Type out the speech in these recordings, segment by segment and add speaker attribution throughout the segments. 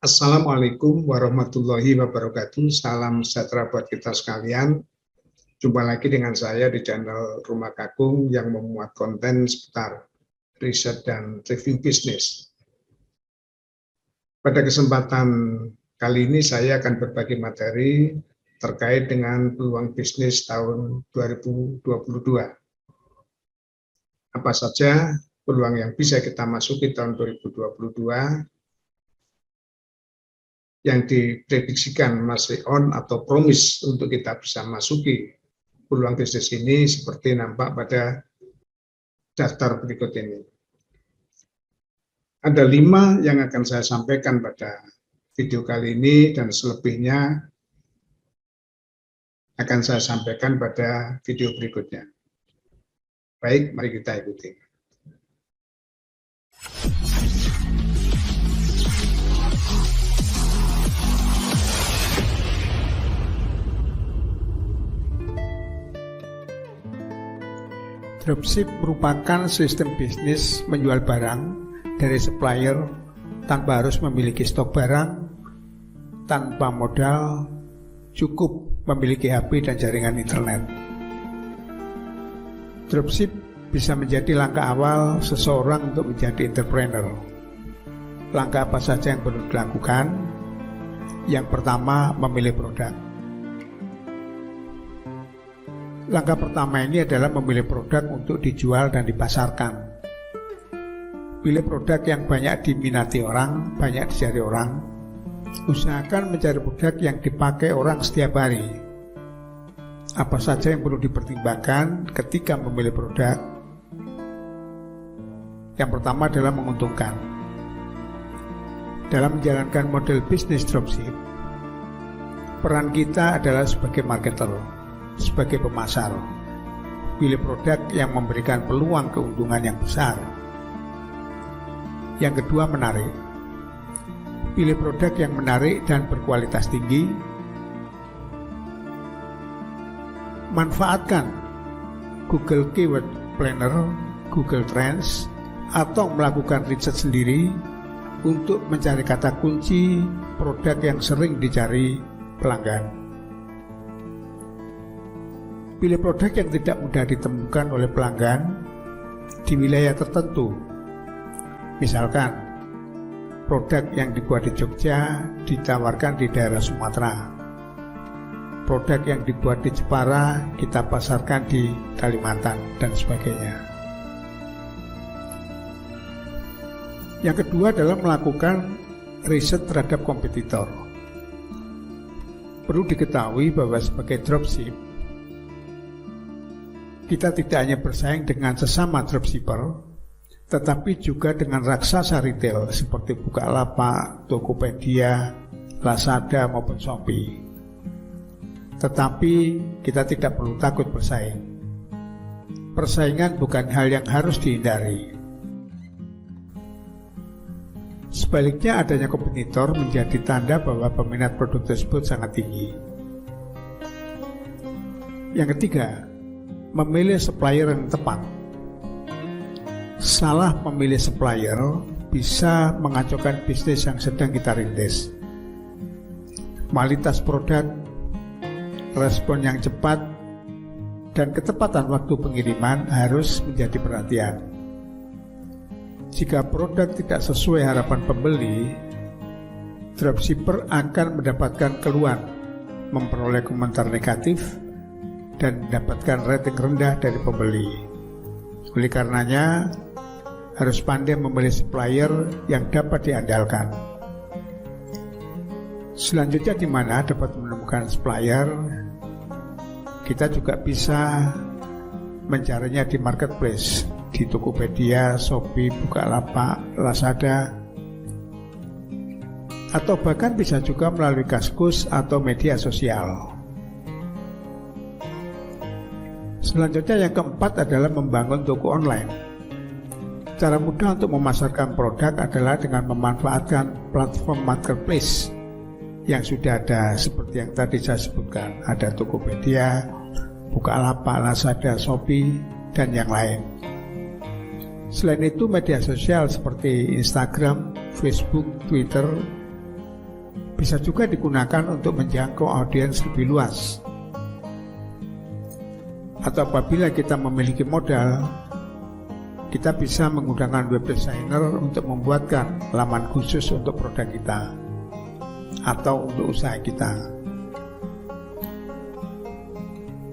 Speaker 1: Assalamualaikum warahmatullahi wabarakatuh. Salam sejahtera buat kita sekalian. Jumpa lagi dengan saya di channel Rumah Kakung yang memuat konten seputar riset dan review bisnis. Pada kesempatan kali ini saya akan berbagi materi terkait dengan peluang bisnis tahun 2022. Apa saja peluang yang bisa kita masuki tahun 2022 yang diprediksikan masih on atau promise untuk kita bisa masuki peluang bisnis ini seperti nampak pada daftar berikut ini. Ada 5 yang akan saya sampaikan pada video kali ini dan selebihnya akan saya sampaikan pada video berikutnya. Baik, mari kita ikuti.
Speaker 2: Dropship merupakan sistem bisnis menjual barang dari supplier tanpa harus memiliki stok barang, tanpa modal, cukup memiliki HP dan jaringan internet. Dropship bisa menjadi langkah awal seseorang untuk menjadi entrepreneur. Langkah apa saja yang perlu dilakukan? Yang pertama, memilih produk. Langkah pertama ini adalah memilih produk untuk dijual dan dipasarkan. Pilih produk yang banyak diminati orang, banyak dicari orang. Usahakan mencari produk yang dipakai orang setiap hari. Apa saja yang perlu dipertimbangkan ketika memilih produk? Yang pertama adalah menguntungkan. Dalam menjalankan model bisnis dropship, peran kita adalah sebagai marketer, sebagai pemasar. Pilih produk yang memberikan peluang keuntungan yang besar. Yang kedua, menarik. Pilih produk yang menarik dan berkualitas tinggi. Manfaatkan Google Keyword Planner, Google Trends, atau melakukan riset sendiri untuk mencari kata kunci produk yang sering dicari pelanggan. Pilih produk yang tidak mudah ditemukan oleh pelanggan di wilayah tertentu. Misalkan, produk yang dibuat di Jogja ditawarkan di daerah Sumatera. Produk yang dibuat di Jepara kita pasarkan di Kalimantan dan sebagainya. Yang kedua adalah melakukan riset terhadap kompetitor. Perlu diketahui bahwa sebagai dropship, kita tidak hanya bersaing dengan sesama dropshipper, tetapi juga dengan raksasa retail seperti Bukalapak, Tokopedia, Lazada maupun Shopee. Tetapi kita tidak perlu takut bersaing. Persaingan bukan hal yang harus dihindari. Sebaliknya, adanya kompetitor menjadi tanda bahwa peminat produk tersebut sangat tinggi. Yang ketiga, memilih supplier yang tepat. Salah memilih supplier bisa mengacaukan bisnis yang sedang kita rintis. Kualitas produk, respon yang cepat, dan ketepatan waktu pengiriman harus menjadi perhatian. Jika produk tidak sesuai harapan pembeli, dropshipper akan mendapatkan keluhan, memperoleh komentar negatif, dan mendapatkan rating rendah dari pembeli. Oleh karenanya, harus pandai memilih supplier yang dapat diandalkan. Selanjutnya, di mana dapat menemukan supplier? Kita juga bisa mencarinya di marketplace, di Tokopedia, Shopee, Bukalapak, Lazada, atau bahkan bisa juga melalui Kaskus atau media sosial. Selanjutnya, yang keempat adalah membangun toko online. Cara mudah untuk memasarkan produk adalah dengan memanfaatkan platform marketplace yang sudah ada seperti yang tadi saya sebutkan. Ada Tokopedia, Bukalapak, Lazada, Shopee, dan yang lain. Selain itu, media sosial seperti Instagram, Facebook, Twitter, Bisa juga digunakan untuk menjangkau audiens lebih luas. Atau apabila kita memiliki modal, kita bisa menggunakan web designer untuk membuatkan laman khusus untuk produk kita atau untuk usaha kita.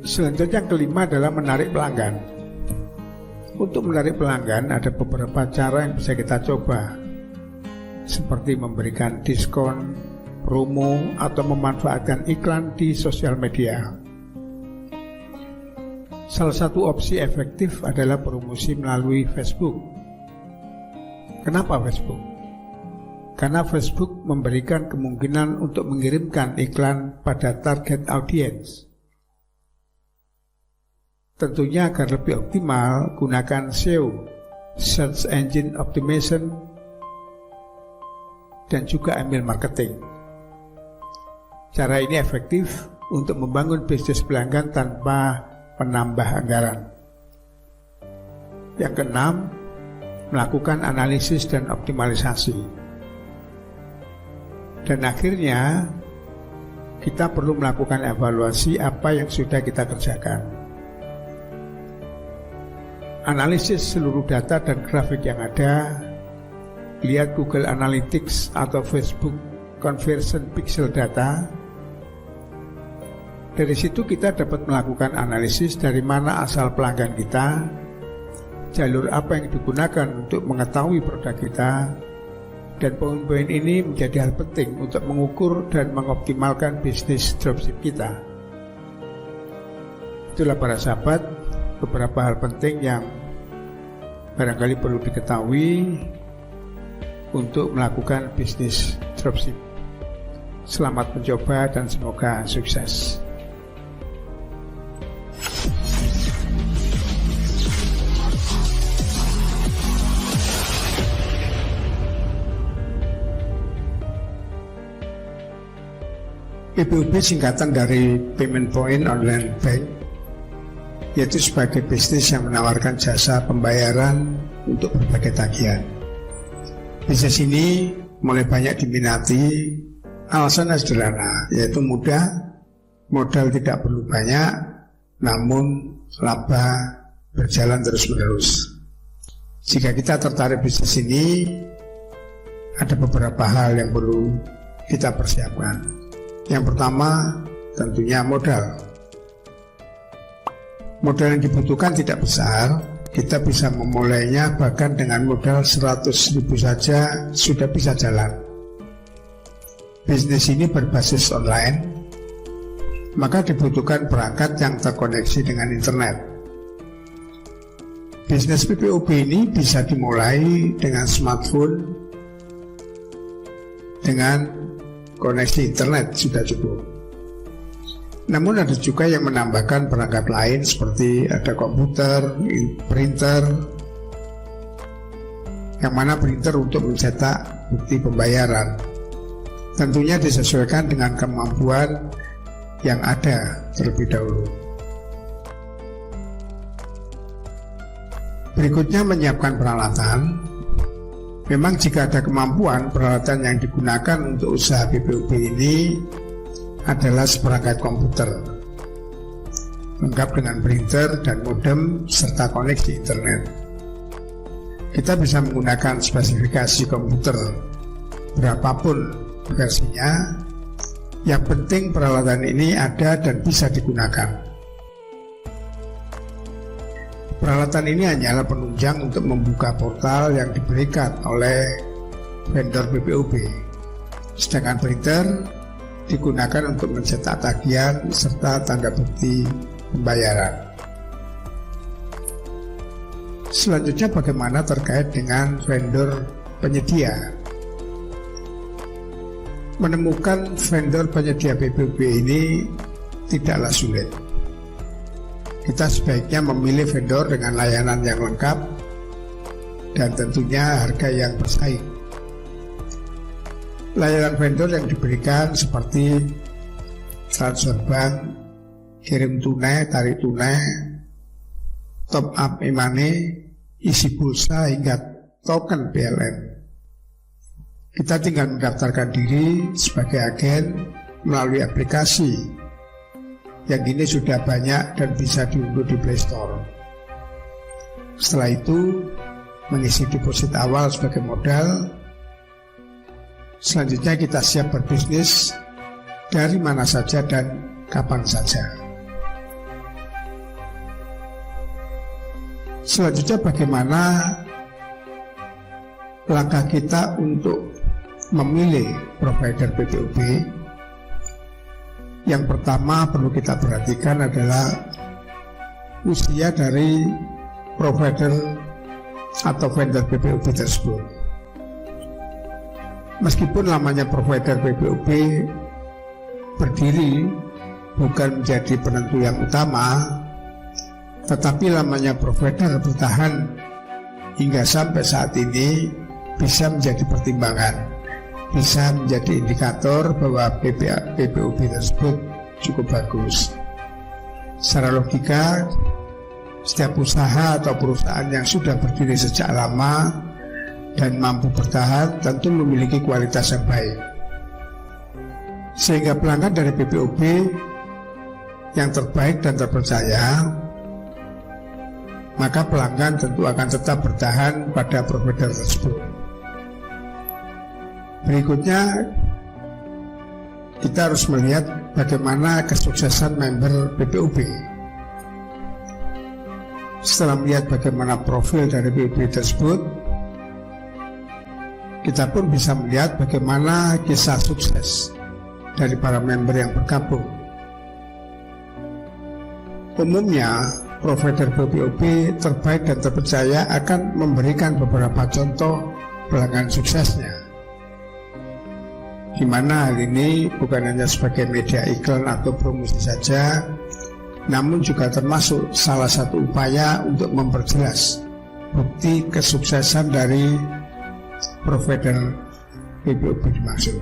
Speaker 2: Selanjutnya yang kelima adalah menarik pelanggan. Untuk menarik pelanggan ada beberapa cara yang bisa kita coba, seperti memberikan diskon, promo, atau memanfaatkan iklan di sosial media. Salah satu opsi efektif adalah promosi melalui Facebook. Kenapa Facebook? Karena Facebook memberikan kemungkinan untuk mengirimkan iklan pada target audience. Tentunya agar lebih optimal, gunakan SEO, Search Engine Optimization, dan juga email marketing. Cara ini efektif untuk membangun bisnis pelanggan tanpa menambah anggaran. Yang keenam, melakukan analisis dan optimalisasi. Dan akhirnya, kita perlu melakukan evaluasi apa yang sudah kita kerjakan. Analisis seluruh data dan grafik yang ada, lihat Google Analytics atau Facebook Conversion Pixel Data. Dari situ kita dapat melakukan analisis dari mana asal pelanggan kita, jalur apa yang digunakan untuk mengetahui produk kita, dan poin-poin ini menjadi hal penting untuk mengukur dan mengoptimalkan bisnis dropship kita. Itulah para sahabat, beberapa hal penting yang barangkali perlu diketahui untuk melakukan bisnis dropship. Selamat mencoba dan semoga sukses. PPOB singkatan dari Payment Point Online Bank, yaitu sebagai bisnis yang menawarkan jasa pembayaran untuk berbagai tagihan. Bisnis ini mulai banyak diminati, alasannya sederhana, yaitu mudah, modal tidak perlu banyak, namun laba berjalan terus-menerus. Jika kita tertarik bisnis ini, ada beberapa hal yang perlu kita persiapkan. Yang pertama, tentunya modal. Modal yang dibutuhkan tidak besar, kita bisa memulainya bahkan dengan modal 100.000 saja sudah bisa jalan. Bisnis ini berbasis online, maka dibutuhkan perangkat yang terkoneksi dengan internet. Bisnis PPOB ini bisa dimulai dengan smartphone, dengan koneksi internet sudah cukup. Namun ada juga yang menambahkan perangkat lain seperti ada komputer, printer, yang mana printer untuk mencetak bukti pembayaran. Tentunya disesuaikan dengan kemampuan yang ada terlebih dahulu. Berikutnya menyiapkan peralatan. Memang jika ada kemampuan, peralatan yang digunakan untuk usaha PPOB ini adalah seperangkat komputer lengkap dengan printer dan modem serta koneksi internet. Kita bisa menggunakan spesifikasi komputer berapapun versinya, yang penting peralatan ini ada dan bisa digunakan. Peralatan ini hanyalah penunjang untuk membuka portal yang diberikan oleh vendor PPOB. Sedangkan printer digunakan untuk mencetak tagihan serta tanda bukti pembayaran. Selanjutnya bagaimana terkait dengan vendor penyedia? Menemukan vendor penyedia PPOB ini tidaklah sulit. Kita sebaiknya memilih vendor dengan layanan yang lengkap dan tentunya harga yang bersaing. Layanan vendor yang diberikan seperti transfer bank, kirim tunai, tarik tunai, top up e-money, isi pulsa hingga token PLN. Kita tinggal mendaftarkan diri sebagai agen melalui aplikasi yang ini sudah banyak dan bisa diunduh di Play Store. Setelah itu, mengisi deposit awal sebagai modal. Selanjutnya kita siap berbisnis dari mana saja dan kapan saja. Selanjutnya bagaimana langkah kita untuk memilih provider PPOP? Yang pertama perlu kita perhatikan adalah usia dari provider atau vendor PPOP tersebut. Meskipun namanya provider PPOP berdiri bukan menjadi penentu yang utama, tetapi lamanya provider bertahan hingga sampai saat ini bisa menjadi pertimbangan, bisa menjadi indikator bahwa PPOP tersebut cukup bagus. Secara logika, setiap usaha atau perusahaan yang sudah berdiri sejak lama dan mampu bertahan tentu memiliki kualitas yang baik. Sehingga pelanggan dari PPOP yang terbaik dan terpercaya, maka pelanggan tentu akan tetap bertahan pada provider tersebut. Berikutnya, kita harus melihat bagaimana kesuksesan member PPOP. Setelah melihat bagaimana profil dari PPOP tersebut, kita pun bisa melihat bagaimana kisah sukses dari para member yang bergabung. Umumnya, provider PPOP terbaik dan terpercaya akan memberikan beberapa contoh pelanggan suksesnya, di mana hal ini bukan hanya sebagai media iklan atau promosi saja, namun juga termasuk salah satu upaya untuk memperjelas bukti kesuksesan dari provider PPOP dimaksud.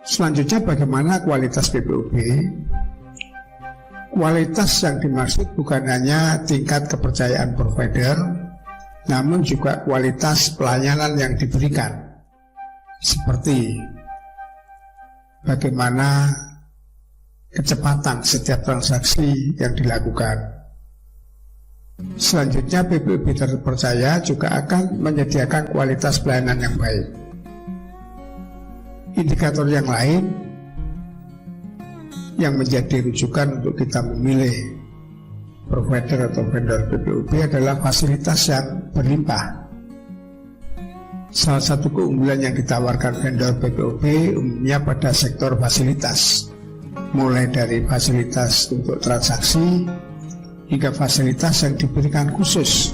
Speaker 2: Selanjutnya, bagaimana kualitas PPOP? Kualitas yang dimaksud bukan hanya tingkat kepercayaan provider, namun juga kualitas pelayanan yang diberikan, seperti bagaimana kecepatan setiap transaksi yang dilakukan. Selanjutnya, PPOP terpercaya juga akan menyediakan kualitas pelayanan yang baik. Indikator yang lain yang menjadi rujukan untuk kita memilih provider atau vendor PPOP adalah fasilitas yang berlimpah. Salah satu keunggulan yang ditawarkan vendor PPOP umumnya pada sektor fasilitas, mulai dari fasilitas untuk transaksi hingga fasilitas yang diberikan khusus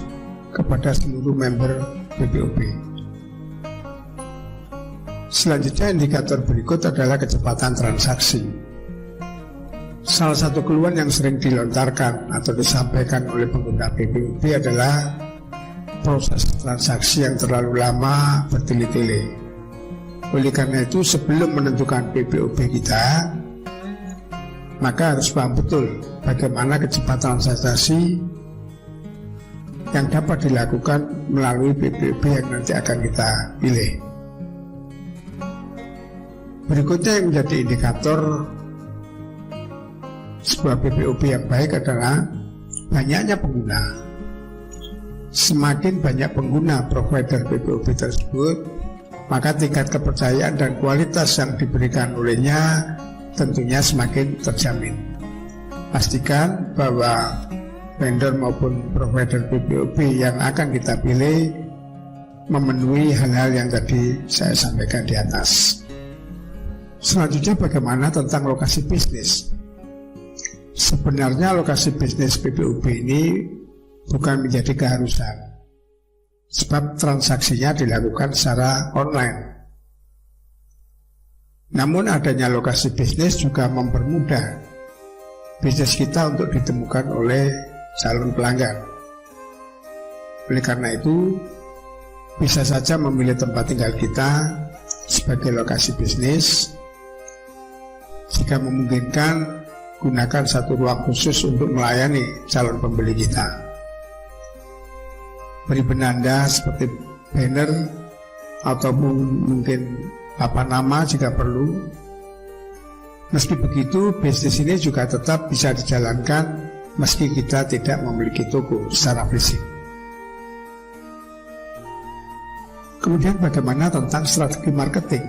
Speaker 2: kepada seluruh member PPOP. Selanjutnya, indikator berikut adalah kecepatan transaksi. Salah satu keluhan yang sering dilontarkan atau disampaikan oleh pengguna PPOP adalah proses transaksi yang terlalu lama bertele-tele. Oleh karena itu, sebelum menentukan PPOP kita, maka harus paham betul bagaimana kecepatan transaksi yang dapat dilakukan melalui PPOP yang nanti akan kita pilih. Berikutnya yang menjadi indikator sebuah PPOP yang baik adalah banyaknya pengguna. Semakin banyak pengguna provider PPOP tersebut, maka tingkat kepercayaan dan kualitas yang diberikan olehnya tentunya semakin terjamin. Pastikan bahwa vendor maupun provider PPOP yang akan kita pilih memenuhi hal-hal yang tadi saya sampaikan di atas. Selanjutnya, bagaimana tentang lokasi bisnis? Sebenarnya lokasi bisnis PPOP ini bukan menjadi keharusan, sebab transaksinya dilakukan secara online. Namun adanya lokasi bisnis juga mempermudah bisnis kita untuk ditemukan oleh calon pelanggan. Oleh karena itu, bisa saja memilih tempat tinggal kita sebagai lokasi bisnis. Jika memungkinkan, gunakan satu ruang khusus untuk melayani calon pembeli kita. Beri penanda seperti banner ataupun mungkin papan nama jika perlu. Meski begitu, bisnis ini juga tetap bisa dijalankan meski kita tidak memiliki toko secara fisik. Kemudian bagaimana tentang strategi marketing?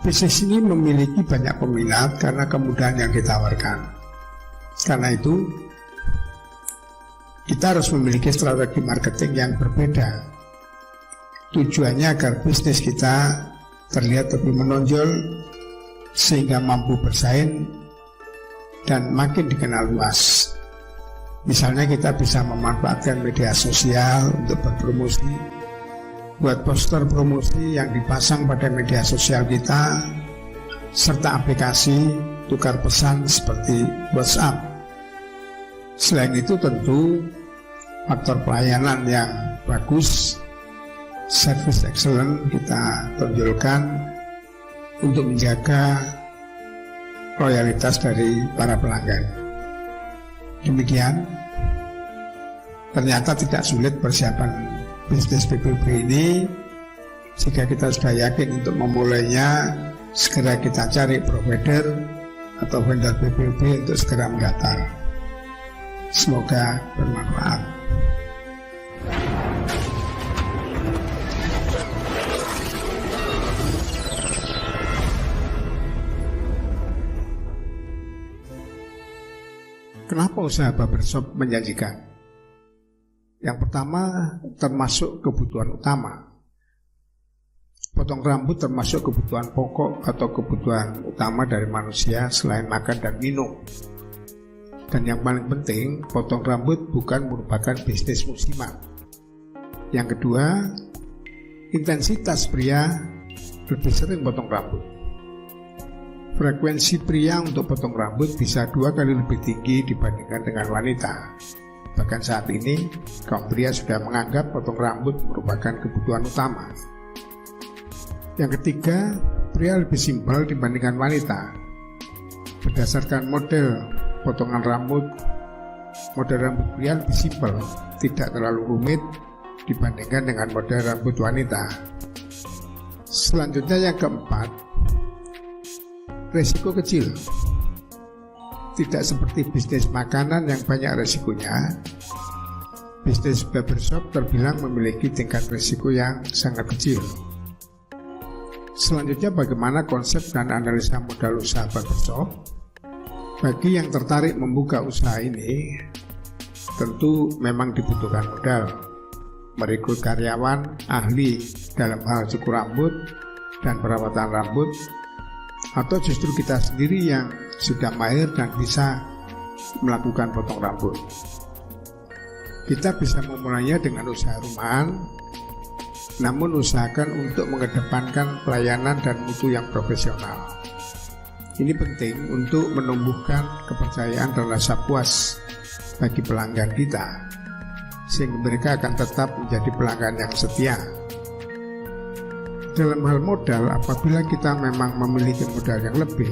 Speaker 2: Bisnis ini memiliki banyak peminat karena kemudahan yang ditawarkan. Karena itu, kita harus memiliki strategi marketing yang berbeda. Tujuannya agar bisnis kita terlihat lebih menonjol sehingga mampu bersaing dan makin dikenal luas. Misalnya kita bisa memanfaatkan media sosial untuk berpromosi, buat poster promosi yang dipasang pada media sosial kita, serta aplikasi tukar pesan seperti WhatsApp. Selain itu tentu faktor pelayanan yang bagus, service excellent kita tonjolkan untuk menjaga loyalitas dari para pelanggan. Demikian, ternyata tidak sulit persiapan bisnis PPP ini. Jika kita sudah yakin untuk memulainya, segera kita cari provider atau vendor PPP untuk segera mendaftar. Semoga bermanfaat. Kenapa usaha barbershop menjanjikan? Yang pertama, termasuk kebutuhan utama. Potong rambut termasuk kebutuhan pokok atau kebutuhan utama dari manusia selain makan dan minum. Dan yang paling penting, potong rambut bukan merupakan bisnis musiman. Yang kedua, intensitas pria lebih sering potong rambut. Frekuensi pria untuk potong rambut bisa 2 kali lebih tinggi dibandingkan dengan wanita. Bahkan saat ini, kaum pria sudah menganggap potong rambut merupakan kebutuhan utama. Yang ketiga, pria lebih simpel dibandingkan wanita. Berdasarkan model potongan rambut, model rambut pria lebih simpel, tidak terlalu rumit dibandingkan dengan model rambut wanita. Selanjutnya yang keempat, resiko kecil. Tidak seperti bisnis makanan yang banyak resikonya, bisnis barbershop terbilang memiliki tingkat resiko yang sangat kecil. Selanjutnya, bagaimana konsep dan analisa modal usaha barbershop? Bagi yang tertarik membuka usaha ini, tentu memang dibutuhkan modal, merekrut karyawan ahli dalam hal cukur rambut dan perawatan rambut, atau justru kita sendiri yang sudah mahir dan bisa melakukan potong rambut. Kita bisa memulainya dengan usaha rumahan, namun usahakan untuk mengedepankan pelayanan dan mutu yang profesional. Ini penting untuk menumbuhkan kepercayaan dan rasa puas bagi pelanggan kita, sehingga mereka akan tetap menjadi pelanggan yang setia. Dalam hal modal, apabila kita memang memiliki modal yang lebih,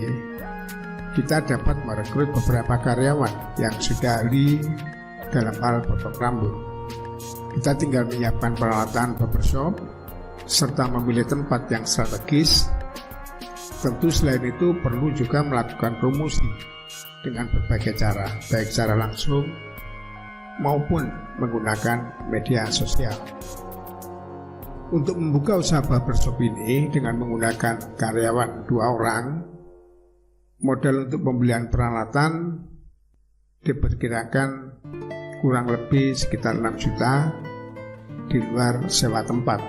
Speaker 2: kita dapat merekrut beberapa karyawan yang sudah ahli dalam hal potong rambut. Kita tinggal menyiapkan peralatan barbershop serta memilih tempat yang strategis. Tentu selain itu perlu juga melakukan promosi dengan berbagai cara, baik secara langsung maupun menggunakan media sosial. Untuk membuka usaha barbershop ini dengan menggunakan karyawan 2 orang, modal untuk pembelian peralatan diperkirakan kurang lebih sekitar 6 juta di luar sewa tempat.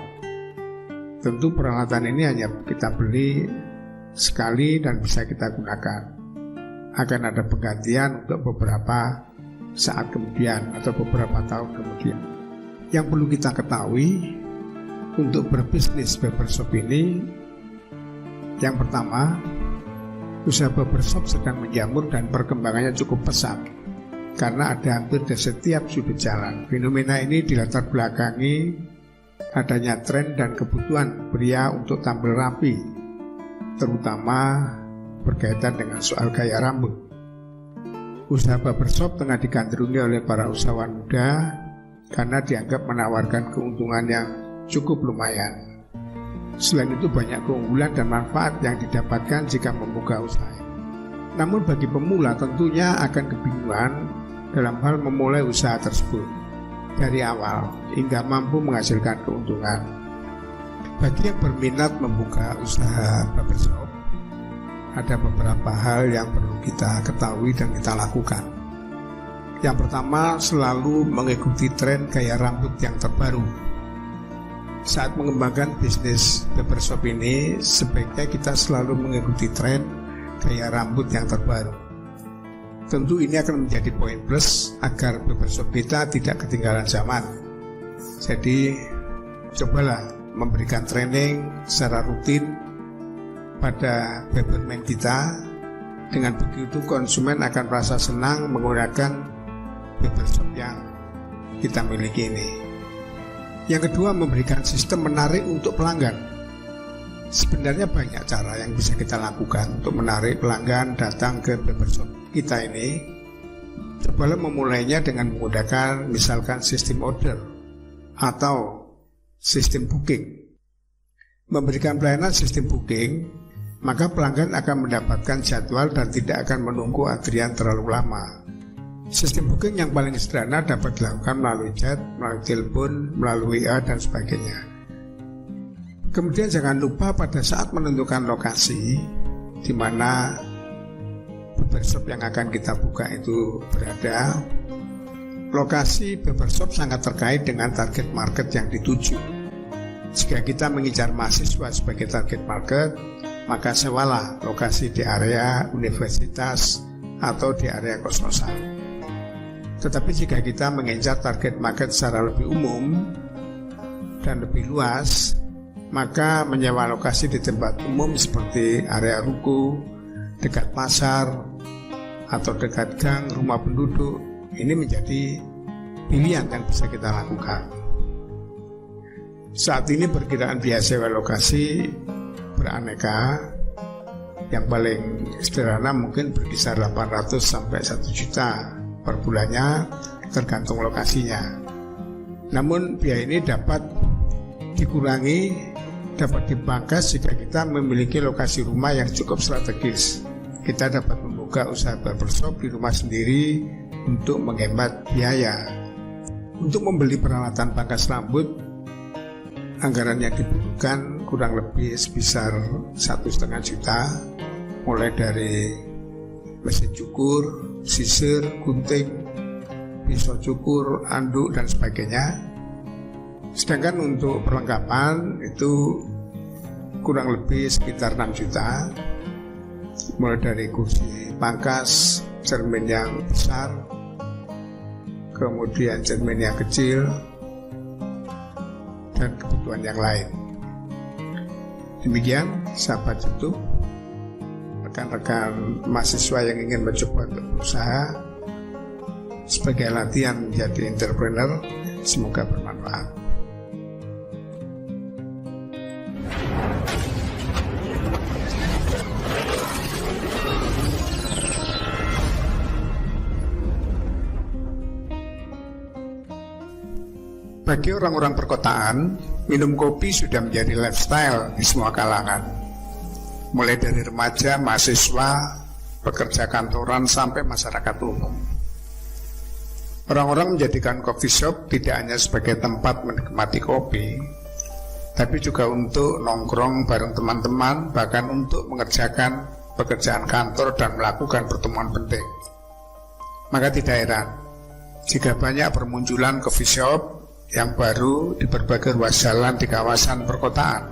Speaker 2: Tentu peralatan ini hanya kita beli sekali dan bisa kita gunakan. Akan ada penggantian untuk beberapa saat kemudian atau beberapa tahun kemudian. Yang perlu kita ketahui untuk berbisnis barbershop ini, yang pertama, usaha barbershop sedang menjamur dan perkembangannya cukup pesat karena ada hampir di setiap sudut jalan. Fenomena ini dilatar belakangi adanya tren dan kebutuhan pria untuk tampil rapi, terutama berkaitan dengan soal gaya rambut. Usaha barbershop tengah digandrungi oleh para usahawan muda karena dianggap menawarkan keuntungan yang cukup lumayan. Selain itu banyak keunggulan dan manfaat yang didapatkan jika membuka usaha. Namun bagi pemula tentunya akan kebingungan dalam hal memulai usaha tersebut dari awal hingga mampu menghasilkan keuntungan. Bagi yang berminat membuka usaha barbershop, ada beberapa hal yang perlu kita ketahui dan kita lakukan. Yang pertama, selalu mengikuti tren gaya rambut yang terbaru. Saat mengembangkan bisnis barbershop ini, sebaiknya kita selalu mengikuti tren gaya rambut yang terbaru. Tentu ini akan menjadi poin plus agar barbershop kita tidak ketinggalan zaman. Jadi, cobalah memberikan training secara rutin pada barberman kita. Dengan begitu konsumen akan merasa senang menggunakan barbershop yang kita miliki ini. Yang kedua, memberikan sistem menarik untuk pelanggan. Sebenarnya banyak cara yang bisa kita lakukan untuk menarik pelanggan datang ke barbershop kita ini. Cobalah memulainya dengan menggunakan misalkan sistem order atau sistem booking. Memberikan pelayanan sistem booking, maka pelanggan akan mendapatkan jadwal dan tidak akan menunggu antrian terlalu lama. Sistem booking yang paling sederhana dapat dilakukan melalui chat, melalui telepon, melalui WA dan sebagainya. Kemudian jangan lupa pada saat menentukan lokasi di mana barbershop yang akan kita buka itu berada. Lokasi barbershop sangat terkait dengan target market yang dituju. Jika kita mengincar mahasiswa sebagai target market, maka sewalah lokasi di area universitas atau di area kos-kosan. Tetapi jika kita mengincar target market secara lebih umum dan lebih luas, maka menyewa lokasi di tempat umum seperti area ruko, dekat pasar, atau dekat gang rumah penduduk, ini menjadi pilihan yang bisa kita lakukan. Saat ini perkiraan biaya sewa lokasi beraneka. Yang paling sederhana mungkin berkisar 800 sampai 1 juta per bulannya, tergantung lokasinya. Namun biaya ini dapat dikurangi, dapat dipangkas jika kita memiliki lokasi rumah yang cukup strategis. Kita dapat membuka usaha barbershop di rumah sendiri untuk menghemat biaya. Untuk membeli peralatan pangkas rambut, anggaran yang dibutuhkan kurang lebih sebesar 1,5 juta, mulai dari mesin cukur, sisir, gunting, pisau cukur, anduk, dan sebagainya. Sedangkan untuk perlengkapan itu kurang lebih sekitar 6 juta, mulai dari kursi pangkas, cermin yang besar, kemudian cermin yang kecil, dan kebutuhan yang lain. Demikian sahabat YouTube, rekan-rekan mahasiswa yang ingin mencoba untuk berusaha sebagai latihan menjadi entrepreneur, semoga bermanfaat. Bagi orang-orang perkotaan, minum kopi sudah menjadi lifestyle di semua kalangan. Mulai dari remaja, mahasiswa, pekerja kantoran, sampai masyarakat umum. Orang-orang menjadikan coffee shop tidak hanya sebagai tempat menikmati kopi, tapi juga untuk nongkrong bareng teman-teman, bahkan untuk mengerjakan pekerjaan kantor dan melakukan pertemuan penting. Maka tidak heran jika banyak bermunculan coffee shop yang baru di berbagai ruas jalan di kawasan perkotaan,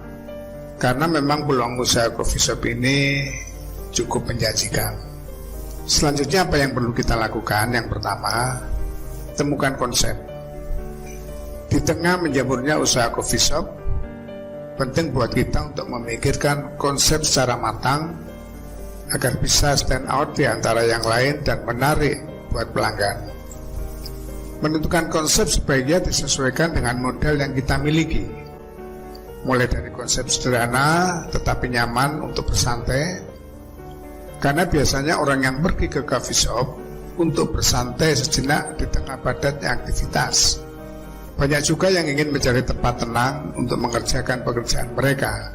Speaker 2: karena memang peluang usaha coffee shop ini cukup menjanjikan. Selanjutnya apa yang perlu kita lakukan? Yang pertama, temukan konsep. Di tengah menjamurnya usaha coffee shop, penting buat kita untuk memikirkan konsep secara matang agar bisa stand out di antara yang lain dan menarik buat pelanggan. Menentukan konsep sebaiknya disesuaikan dengan model yang kita miliki, mulai dari konsep sederhana tetapi nyaman untuk bersantai, karena biasanya orang yang pergi ke coffee shop untuk bersantai sejenak di tengah padatnya aktivitas. Banyak juga yang ingin mencari tempat tenang untuk mengerjakan pekerjaan mereka.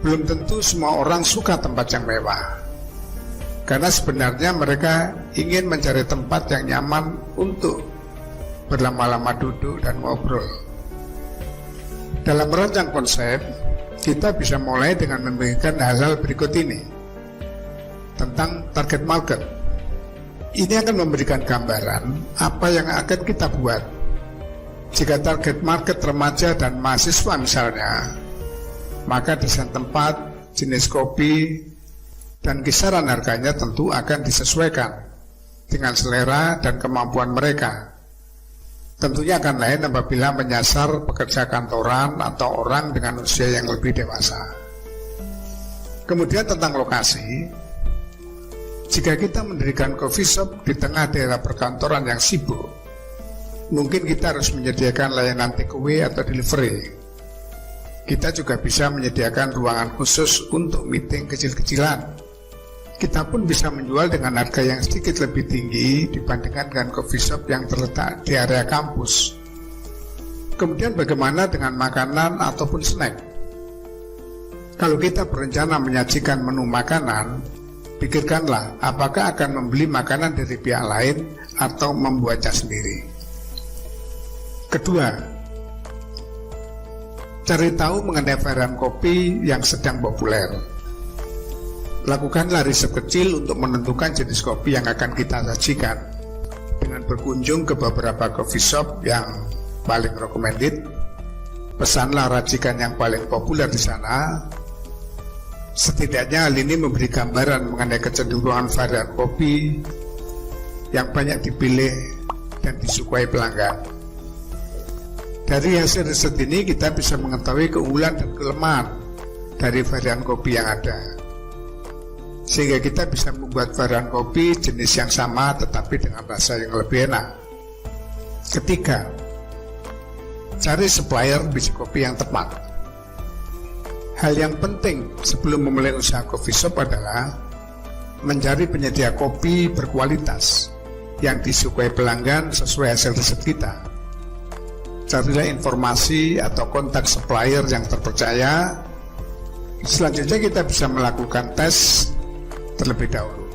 Speaker 2: Belum tentu semua orang suka tempat yang mewah, karena sebenarnya mereka ingin mencari tempat yang nyaman untuk berlama-lama duduk dan ngobrol. Dalam merancang konsep, kita bisa mulai dengan memikirkan hal-hal berikut ini tentang target market. Ini akan memberikan gambaran apa yang akan kita buat. Jika target market remaja dan mahasiswa misalnya, maka desain tempat, jenis kopi, dan kisaran harganya tentu akan disesuaikan dengan selera dan kemampuan mereka. Tentunya akan lain apabila menyasar pekerja kantoran atau orang dengan usia yang lebih dewasa. Kemudian tentang lokasi, jika kita mendirikan coffee shop di tengah daerah perkantoran yang sibuk, mungkin kita harus menyediakan layanan takeaway atau delivery. Kita juga bisa menyediakan ruangan khusus untuk meeting kecil-kecilan. Kita pun bisa menjual dengan harga yang sedikit lebih tinggi dibandingkan dengan coffee shop yang terletak di area kampus. Kemudian bagaimana dengan makanan ataupun snack? Kalau kita berencana menyajikan menu makanan, pikirkanlah apakah akan membeli makanan dari pihak lain atau membuatnya sendiri. Kedua, cari tahu mengenai varian kopi yang sedang populer. Lakukanlah riset kecil untuk menentukan jenis kopi yang akan kita sajikan. Dengan berkunjung ke beberapa coffee shop yang paling recommended, pesanlah racikan yang paling populer di sana. Setidaknya hal ini memberi gambaran mengenai kecenderungan varian kopi yang banyak dipilih dan disukai pelanggan. Dari hasil riset ini kita bisa mengetahui keunggulan dan kelemahan dari varian kopi yang ada, sehingga kita bisa membuat varian kopi jenis yang sama tetapi dengan rasa yang lebih enak. Ketiga, cari supplier biji kopi yang tepat. Hal yang penting sebelum memulai usaha coffee shop adalah mencari penyedia kopi berkualitas yang disukai pelanggan sesuai hasil riset kita. Carilah informasi atau kontak supplier yang terpercaya. Selanjutnya kita bisa melakukan tes terlebih dahulu.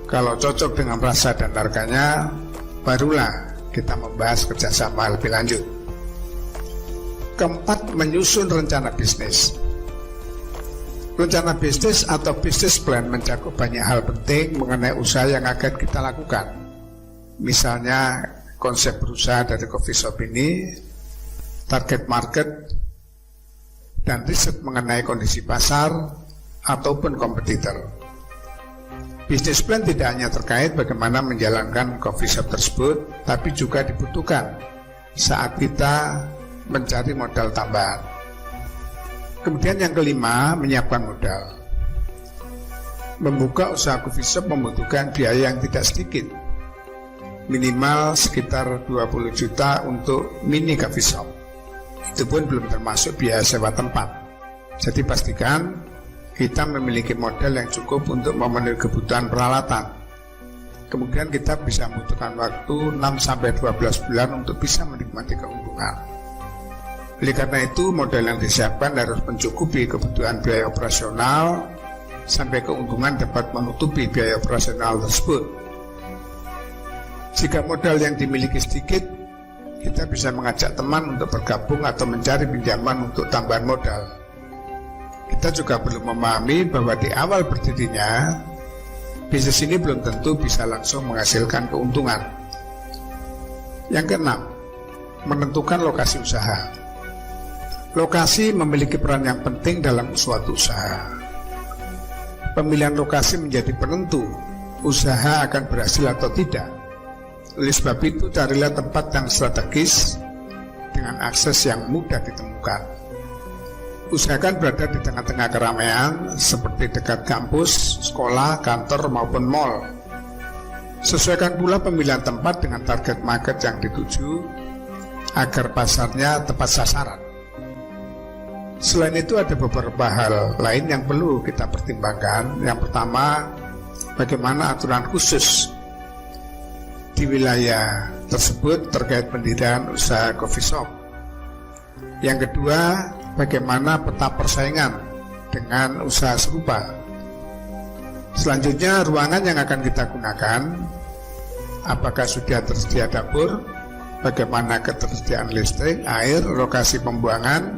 Speaker 2: Kalau cocok dengan rasa dan harganya, barulah kita membahas kerjasama lebih lanjut. Keempat, menyusun rencana bisnis. Rencana bisnis atau business plan mencakup banyak hal penting mengenai usaha yang akan kita lakukan. Misalnya konsep berusaha dari coffee shop ini, target market, dan riset mengenai kondisi pasar ataupun kompetitor. Bisnis plan tidak hanya terkait bagaimana menjalankan coffee shop tersebut, tapi juga dibutuhkan saat kita mencari modal tambahan. Kemudian yang kelima, menyiapkan modal. Membuka usaha coffee shop membutuhkan biaya yang tidak sedikit, minimal sekitar 20 juta untuk mini coffee shop. Itu pun belum termasuk biaya sewa tempat. Jadi pastikan kita memiliki modal yang cukup untuk memenuhi kebutuhan peralatan. Kemudian kita bisa membutuhkan waktu 6-12 bulan untuk bisa menikmati keuntungan. Oleh karena itu, modal yang disiapkan harus mencukupi kebutuhan biaya operasional sampai keuntungan dapat menutupi biaya operasional tersebut. Jika modal yang dimiliki sedikit, kita bisa mengajak teman untuk bergabung atau mencari pinjaman untuk tambahan modal. Kita juga perlu memahami bahwa di awal berdirinya, bisnis ini belum tentu bisa langsung menghasilkan keuntungan. Yang keenam, menentukan lokasi usaha. Lokasi memiliki peran yang penting dalam suatu usaha. Pemilihan lokasi menjadi penentu usaha akan berhasil atau tidak. Oleh sebab itu, carilah tempat yang strategis dengan akses yang mudah ditemukan. Usahakan berada di tengah-tengah keramaian seperti dekat kampus, sekolah, kantor maupun mal. Sesuaikan pula pemilihan tempat dengan target market yang dituju agar pasarnya tepat sasaran. Selain itu ada beberapa hal lain yang perlu kita pertimbangkan. Yang pertama, bagaimana aturan khusus di wilayah tersebut terkait pendirian usaha coffee shop. Yang kedua, bagaimana peta persaingan dengan usaha serupa. Selanjutnya, ruangan yang akan kita gunakan, apakah sudah tersedia dapur, bagaimana ketersediaan listrik, air, lokasi pembuangan,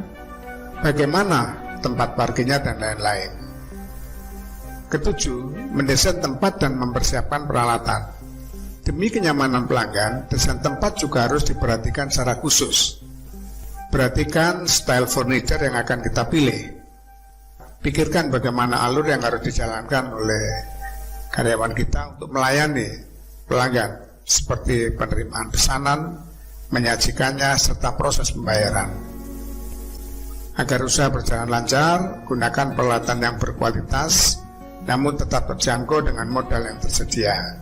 Speaker 2: bagaimana tempat parkirnya, dan lain-lain. Ketujuh, mendesain tempat dan mempersiapkan peralatan. Demi kenyamanan pelanggan, desain tempat juga harus diperhatikan secara khusus. Perhatikan style furniture yang akan kita pilih. Pikirkan bagaimana alur yang harus dijalankan oleh karyawan kita untuk melayani pelanggan, seperti penerimaan pesanan, menyajikannya, serta proses pembayaran. Agar usaha berjalan lancar, gunakan peralatan yang berkualitas, namun tetap terjangkau dengan modal yang tersedia.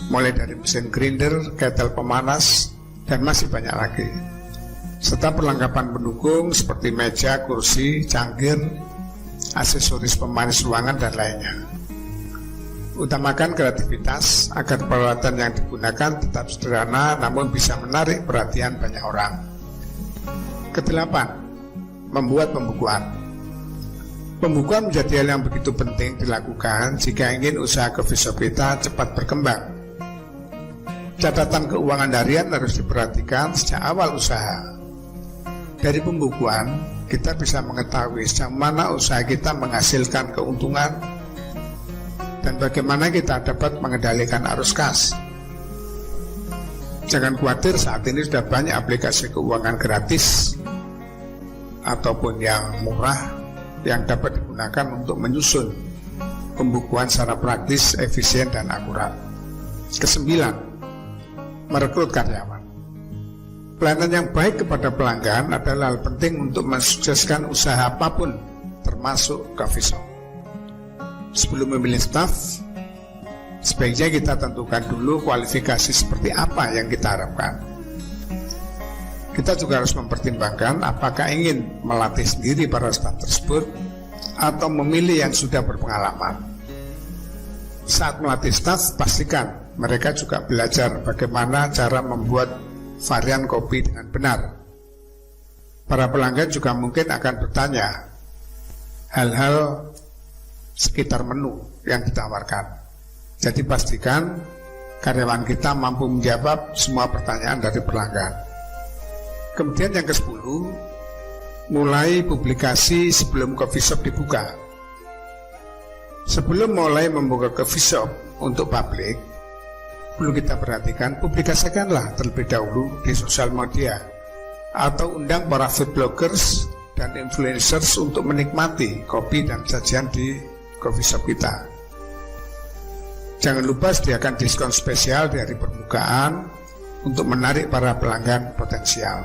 Speaker 2: Mulai dari mesin grinder, kettle pemanas, dan masih banyak lagi. Serta perlengkapan pendukung seperti meja, kursi, cangkir, aksesoris pemanis ruangan, dan lainnya. Utamakan kreativitas agar peralatan yang digunakan tetap sederhana namun bisa menarik perhatian banyak orang. Kedelapan, membuat pembukuan. Pembukuan menjadi hal yang begitu penting dilakukan jika ingin usaha coffee shop kita cepat berkembang. Catatan keuangan harian harus diperhatikan sejak awal usaha. Dari pembukuan, kita bisa mengetahui sejauh mana usaha kita menghasilkan keuntungan dan bagaimana kita dapat mengendalikan arus kas. Jangan khawatir, saat ini sudah banyak aplikasi keuangan gratis ataupun yang murah yang dapat digunakan untuk menyusun pembukuan secara praktis, efisien, dan akurat. Kesembilan, merekrut karyawan. Pelayanan yang baik kepada pelanggan adalah hal penting untuk mensukseskan usaha apapun, termasuk coffee shop. Sebelum memilih staf, sebaiknya kita tentukan dulu kualifikasi seperti apa yang kita harapkan. Kita juga harus mempertimbangkan apakah ingin melatih sendiri para staf tersebut atau memilih yang sudah berpengalaman. Saat melatih staf, pastikan mereka juga belajar bagaimana cara membuat varian kopi dengan benar. Para pelanggan juga mungkin akan bertanya hal-hal sekitar menu yang ditawarkan. Jadi pastikan karyawan kita mampu menjawab semua pertanyaan dari pelanggan. Kemudian yang ke-10, mulai publikasi sebelum coffee shop dibuka. Sebelum mulai membuka coffee shop untuk publik, perlu kita perhatikan, publikasikanlah terlebih dahulu di sosial media atau undang para food bloggers dan influencers untuk menikmati kopi dan sajian di coffee shop kita. Jangan lupa sediakan diskon spesial dari permukaan untuk menarik para pelanggan potensial.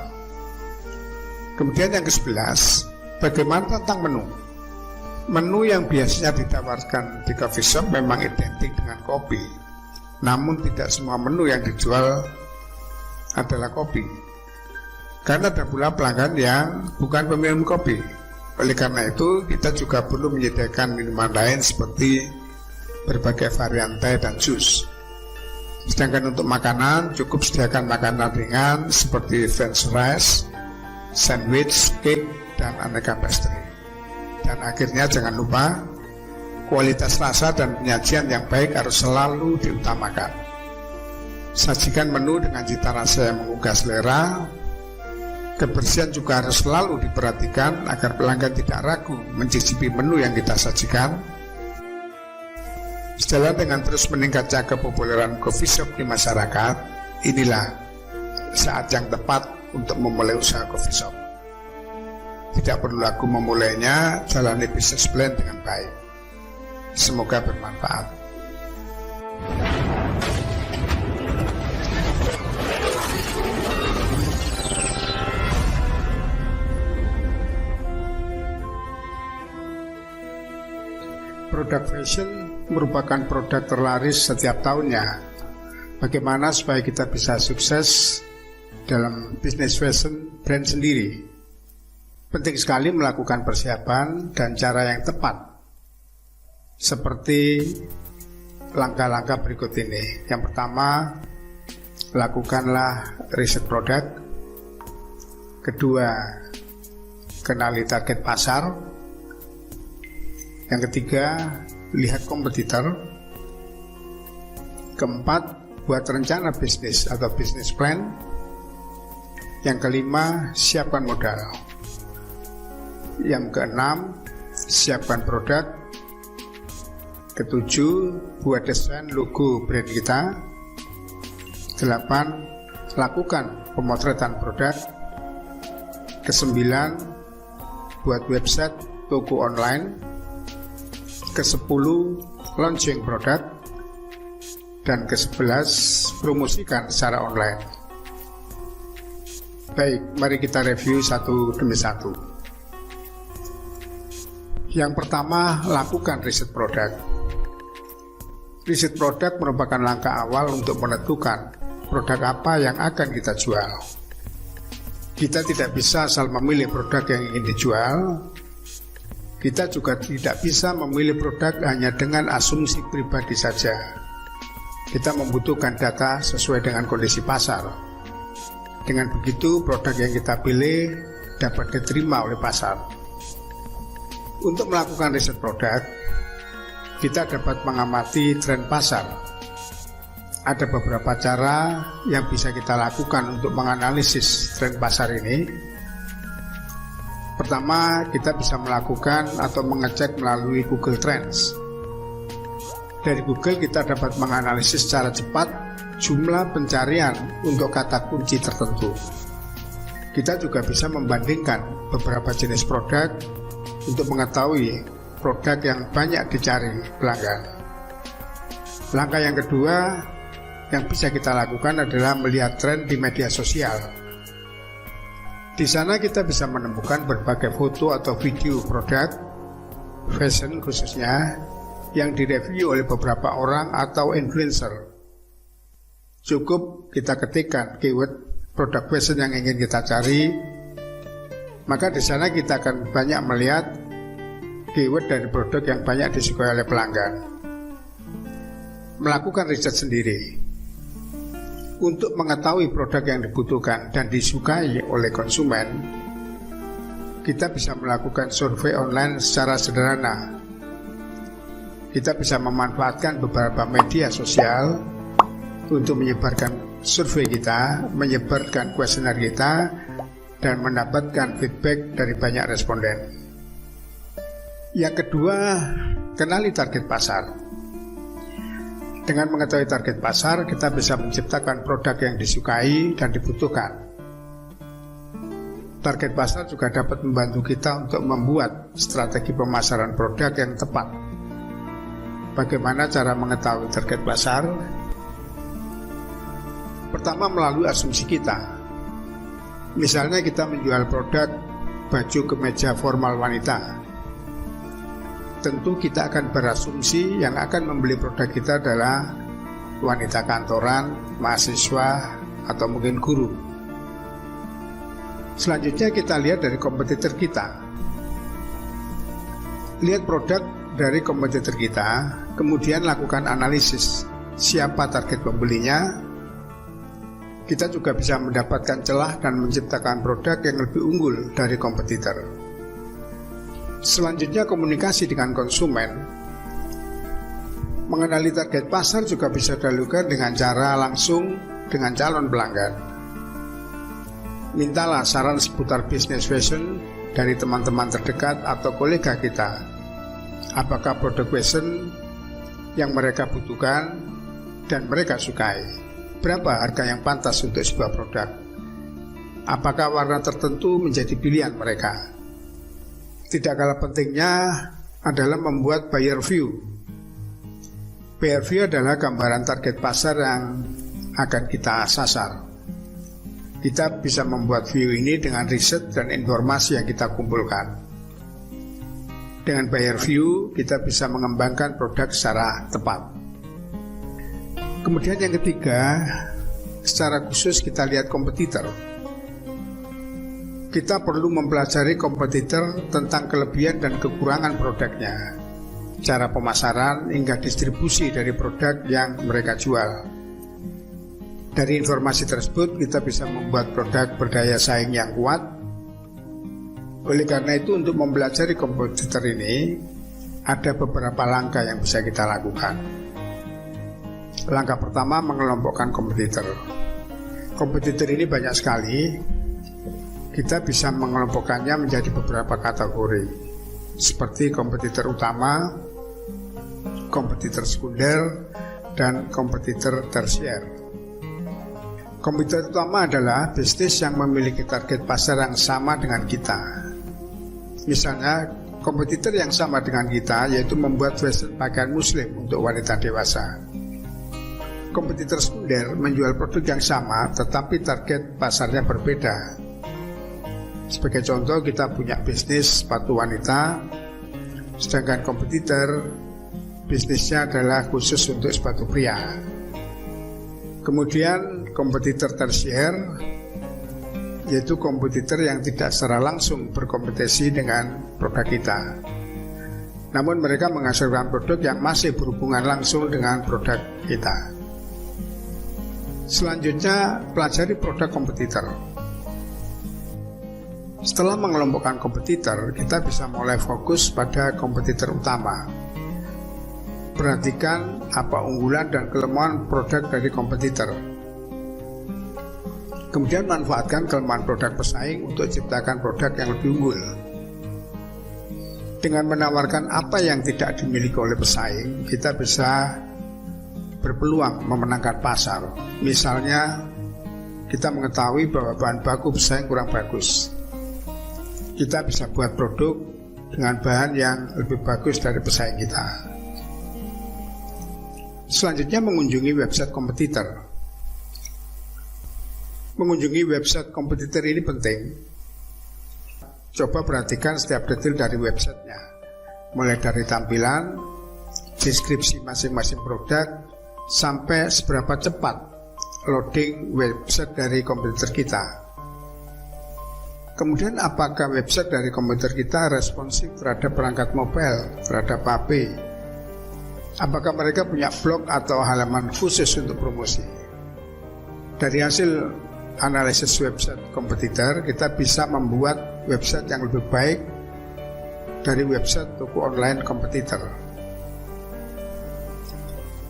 Speaker 2: Kemudian yang ke-11, bagaimana tentang menu? Menu yang biasanya ditawarkan di coffee shop memang identik dengan kopi. Namun tidak semua menu yang dijual adalah kopi. Karena ada pula pelanggan yang bukan peminum kopi. Oleh karena itu, kita juga perlu menyediakan minuman lain seperti berbagai varian teh dan jus. Sedangkan untuk makanan, cukup sediakan makanan ringan seperti french fries, sandwich, cake, dan aneka pastry. Dan akhirnya jangan lupa, kualitas rasa dan penyajian yang baik harus selalu diutamakan. Sajikan menu dengan cita rasa yang menggugah selera. Kebersihan juga harus selalu diperhatikan agar pelanggan tidak ragu mencicipi menu yang kita sajikan. Sejalan dengan terus meningkatnya kepopuleran coffee shop di masyarakat, inilah saat yang tepat untuk memulai usaha coffee shop. Tidak perlu ragu memulainya, jalani bisnis plan dengan baik. Semoga bermanfaat. Produk fashion merupakan produk terlaris setiap tahunnya. Bagaimana supaya kita bisa sukses dalam bisnis fashion brand sendiri? Penting sekali melakukan persiapan dan cara yang tepat. Seperti langkah-langkah berikut ini. Yang pertama, lakukanlah riset produk. Kedua, kenali target pasar. Yang ketiga, lihat kompetitor. Keempat, buat rencana bisnis atau business plan. Yang kelima, siapkan modal. Yang keenam, siapkan produk. Ketujuh, buat desain logo brand kita. 8, lakukan pemotretan produk. Ke-9, buat website toko online. Ke-10, launching produk. Dan ke-11, promosikan secara online. Baik, mari kita review satu demi satu. Yang pertama, lakukan riset produk. Riset produk merupakan langkah awal untuk menentukan produk apa yang akan kita jual. Kita tidak bisa asal memilih produk yang ingin dijual. Kita juga tidak bisa memilih produk hanya dengan asumsi pribadi saja. Kita membutuhkan data sesuai dengan kondisi pasar. Dengan begitu, produk yang kita pilih dapat diterima oleh pasar. Untuk melakukan riset produk, kita dapat mengamati tren pasar. Ada beberapa cara yang bisa kita lakukan untuk menganalisis tren pasar ini. Pertama, kita bisa melakukan atau mengecek melalui Google Trends. Dari Google kita dapat menganalisis secara cepat jumlah pencarian untuk kata kunci tertentu. Kita juga bisa membandingkan beberapa jenis produk untuk mengetahui produk yang banyak dicari pelanggan. Langkah yang kedua yang bisa kita lakukan adalah melihat tren di media sosial. Di sana kita bisa menemukan berbagai foto atau video produk, fashion khususnya, yang direview oleh beberapa orang atau influencer. Cukup kita ketikkan keyword produk fashion yang ingin kita cari, maka di sana kita akan banyak melihat keyword dari produk yang banyak disukai oleh pelanggan. Melakukan riset sendiri untuk mengetahui produk yang dibutuhkan dan disukai oleh konsumen, kita bisa melakukan survei online secara sederhana. Kita bisa memanfaatkan beberapa media sosial untuk menyebarkan survei kita, menyebarkan kuesioner kita, dan mendapatkan feedback dari banyak responden. Yang kedua, kenali target pasar. Dengan mengetahui target pasar, kita bisa menciptakan produk yang disukai dan dibutuhkan. Target pasar juga dapat membantu kita untuk membuat strategi pemasaran produk yang tepat. Bagaimana cara mengetahui target pasar? Pertama, melalui asumsi kita. Misalnya kita menjual produk baju kemeja formal wanita. Tentu kita akan berasumsi yang akan membeli produk kita adalah wanita kantoran, mahasiswa, atau mungkin guru. Selanjutnya kita lihat dari kompetitor kita. Lihat produk dari kompetitor kita, kemudian lakukan analisis siapa target pembelinya. Kita juga bisa mendapatkan celah dan menciptakan produk yang lebih unggul dari kompetitor. Selanjutnya, komunikasi dengan konsumen. Mengenali target pasar juga bisa dilakukan dengan cara langsung dengan calon pelanggan. Mintalah saran seputar bisnis fashion dari teman-teman terdekat atau kolega kita. Apakah produk fashion yang mereka butuhkan dan mereka sukai? Berapa harga yang pantas untuk sebuah produk? Apakah warna tertentu menjadi pilihan mereka? Tidak kalah pentingnya adalah membuat buyer view. Buyer view adalah gambaran target pasar yang akan kita sasar. Kita bisa membuat view ini dengan riset dan informasi yang kita kumpulkan. Dengan buyer view, kita bisa mengembangkan produk secara tepat. Kemudian yang ketiga, secara khusus kita lihat kompetitor. Kita perlu mempelajari kompetitor tentang kelebihan dan kekurangan produknya, cara pemasaran hingga distribusi dari produk yang mereka jual. Dari informasi tersebut kita bisa membuat produk berdaya saing yang kuat. Oleh karena itu, untuk mempelajari kompetitor ini ada beberapa langkah yang bisa kita lakukan. Langkah pertama, mengelompokkan kompetitor. Kompetitor ini banyak sekali. Kita bisa mengelompokkannya menjadi beberapa kategori, seperti kompetitor utama, kompetitor sekunder, dan kompetitor tersier. Kompetitor utama adalah bisnis yang memiliki target pasar yang sama dengan kita. Misalnya, kompetitor yang sama dengan kita yaitu membuat fashion pakaian muslim untuk wanita dewasa. Kompetitor sekunder menjual produk yang sama tetapi target pasarnya berbeda. Sebagai contoh, kita punya bisnis sepatu wanita, sedangkan kompetitor bisnisnya adalah khusus untuk sepatu pria. Kemudian kompetitor tersier, yaitu kompetitor yang tidak secara langsung berkompetisi dengan produk kita, namun mereka menghasilkan produk yang masih berhubungan langsung dengan produk kita. Selanjutnya, pelajari produk kompetitor. Setelah mengelompokkan kompetitor, kita bisa mulai fokus pada kompetitor utama. Perhatikan apa unggulan dan kelemahan produk dari kompetitor. Kemudian manfaatkan kelemahan produk pesaing untuk ciptakan produk yang lebih unggul. Dengan menawarkan apa yang tidak dimiliki oleh pesaing, kita bisa berpeluang memenangkan pasar. Misalnya, kita mengetahui bahwa bahan baku pesaing kurang bagus. Kita bisa buat produk dengan bahan yang lebih bagus dari pesaing kita. Selanjutnya, mengunjungi website kompetitor. Mengunjungi website kompetitor ini penting. Coba perhatikan setiap detail dari websitenya, mulai dari tampilan, deskripsi masing-masing produk, sampai seberapa cepat loading website dari kompetitor kita. Kemudian, apakah website dari komputer kita responsif terhadap perangkat mobile, terhadap HP? Apakah mereka punya blog atau halaman khusus untuk promosi? Dari hasil analisis website kompetitor, kita bisa membuat website yang lebih baik dari website toko online kompetitor.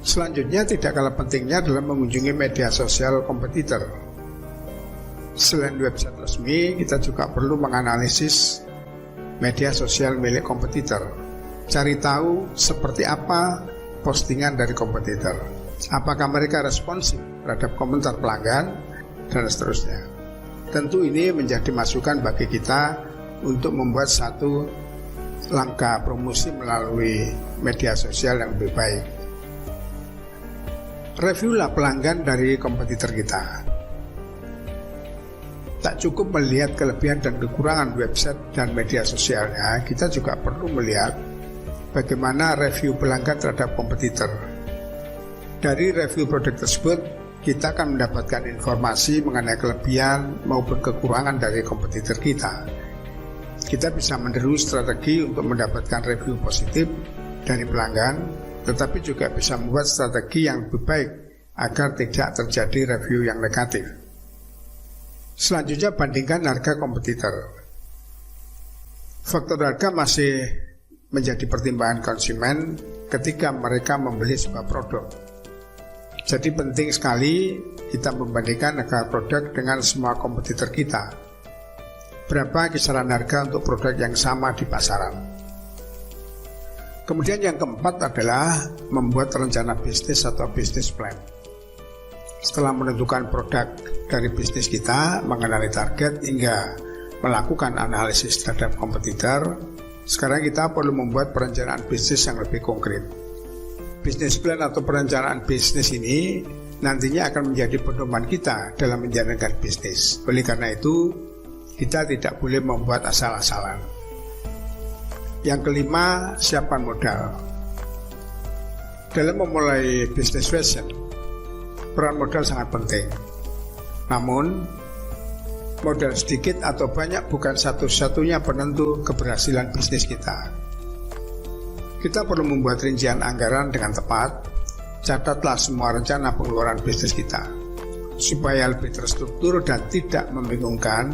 Speaker 2: Selanjutnya, tidak kalah pentingnya adalah mengunjungi media sosial kompetitor. Selain website resmi, kita juga perlu menganalisis media sosial milik kompetitor. Cari tahu seperti apa postingan dari kompetitor. Apakah mereka responsif terhadap komentar pelanggan, dan seterusnya. Tentu ini menjadi masukan bagi kita untuk membuat satu langkah promosi melalui media sosial yang lebih baik. Reviewlah pelanggan dari kompetitor kita. Tak cukup melihat kelebihan dan kekurangan website dan media sosialnya, kita juga perlu melihat bagaimana review pelanggan terhadap kompetitor. Dari review produk tersebut, kita akan mendapatkan informasi mengenai kelebihan maupun kekurangan dari kompetitor kita. Kita bisa meniru strategi untuk mendapatkan review positif dari pelanggan, tetapi juga bisa membuat strategi yang lebih baik agar tidak terjadi review yang negatif. Selanjutnya, bandingkan harga kompetitor. Faktor harga masih menjadi pertimbangan konsumen ketika mereka membeli sebuah produk. Jadi penting sekali kita membandingkan harga produk dengan semua kompetitor kita. Berapa kisaran harga untuk produk yang sama di pasaran. Kemudian yang keempat adalah membuat rencana bisnis atau business plan. Setelah menentukan produk dari bisnis kita, mengenali target hingga melakukan analisis terhadap kompetitor, sekarang kita perlu membuat perencanaan bisnis yang lebih konkret. Bisnis plan atau perencanaan bisnis ini nantinya akan menjadi pedoman kita dalam menjalankan bisnis. Oleh karena itu, kita tidak boleh membuat asal-asalan. Yang kelima, siapkan modal. Dalam memulai bisnis fashion, peran modal sangat penting. Namun, modal sedikit atau banyak bukan satu-satunya penentu keberhasilan bisnis kita. Kita perlu membuat rincian anggaran dengan tepat. Catatlah semua rencana pengeluaran bisnis kita. Supaya lebih terstruktur dan tidak membingungkan,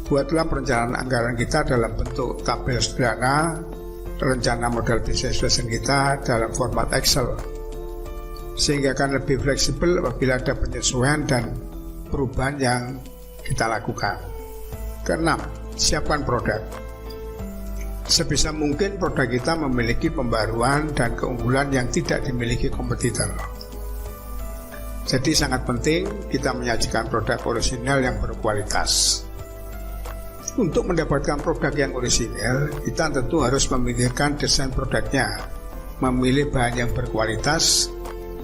Speaker 2: buatlah perencanaan anggaran kita dalam bentuk tabel sederhana, rencana modal bisnis vision kita dalam format Excel, sehingga akan lebih fleksibel apabila ada penyesuaian dan perubahan yang kita lakukan. Keenam, siapkan produk. Sebisa mungkin produk kita memiliki pembaruan dan keunggulan yang tidak dimiliki kompetitor. Jadi sangat penting kita menyajikan produk orisinal yang berkualitas. Untuk mendapatkan produk yang orisinal, kita tentu harus memikirkan desain produknya, memilih bahan yang berkualitas,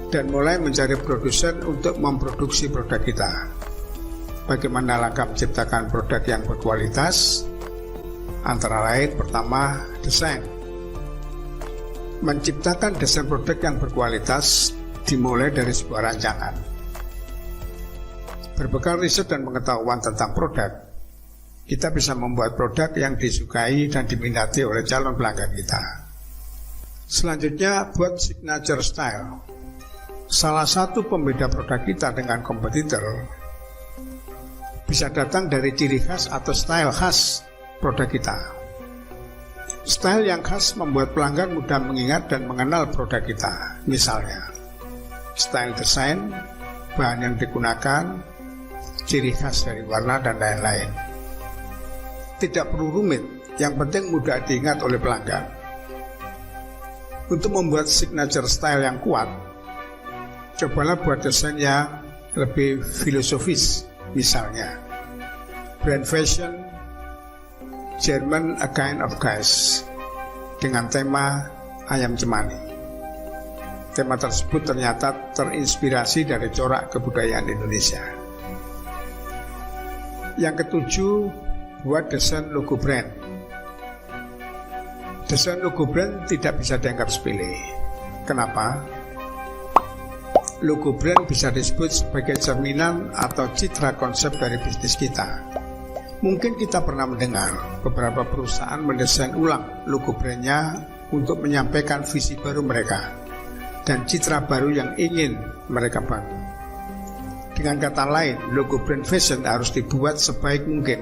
Speaker 2: dan mulai mencari produsen untuk memproduksi produk kita. Bagaimana langkah menciptakan produk yang berkualitas? Antara lain, pertama, desain. Menciptakan desain produk yang berkualitas dimulai dari sebuah rancangan. Berbekal riset dan pengetahuan tentang produk, kita bisa membuat produk yang disukai dan diminati oleh calon pelanggan kita. Selanjutnya, buat signature style. Salah satu pembeda produk kita dengan kompetitor bisa datang dari ciri khas atau style khas produk kita. Style yang khas membuat pelanggan mudah mengingat dan mengenal produk kita. Misalnya, style desain, bahan yang digunakan, ciri khas dari warna, dan lain-lain. Tidak perlu rumit, yang penting mudah diingat oleh pelanggan. Untuk membuat signature style yang kuat, cobalah buat desain yang lebih filosofis. Misalnya, brand fashion German A Kind of Guys dengan tema ayam cemani. Tema tersebut ternyata terinspirasi dari corak kebudayaan Indonesia. Yang ketujuh, buat desain logo brand. Desain logo brand tidak bisa dianggap sepele. Kenapa? Logo brand bisa disebut sebagai cerminan atau citra konsep dari bisnis kita. Mungkin kita pernah mendengar beberapa perusahaan mendesain ulang logo brandnya untuk menyampaikan visi baru mereka dan citra baru yang ingin mereka bangun. Dengan kata lain, logo brand fashion harus dibuat sebaik mungkin.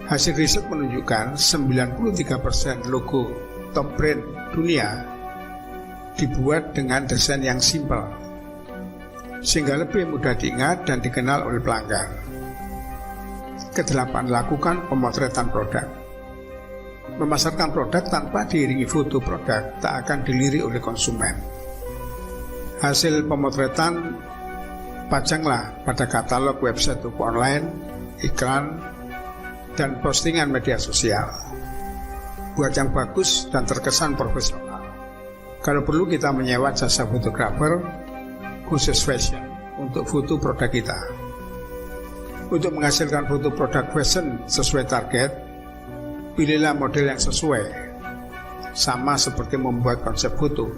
Speaker 2: Hasil riset menunjukkan 93% logo top brand dunia dibuat dengan desain yang simpel, sehingga lebih mudah diingat dan dikenal oleh pelanggan. Kedelapan, lakukan pemotretan produk. Memasarkan produk tanpa diiringi foto produk tak akan dilirik oleh konsumen. Hasil pemotretan pajanglah pada katalog website toko online, iklan, dan postingan media sosial. Buat yang bagus dan terkesan profesional. Kalau perlu kita menyewa jasa fotografer khusus fashion untuk foto produk kita. Untuk menghasilkan foto produk fashion sesuai target, pilihlah model yang sesuai. Sama seperti membuat konsep foto,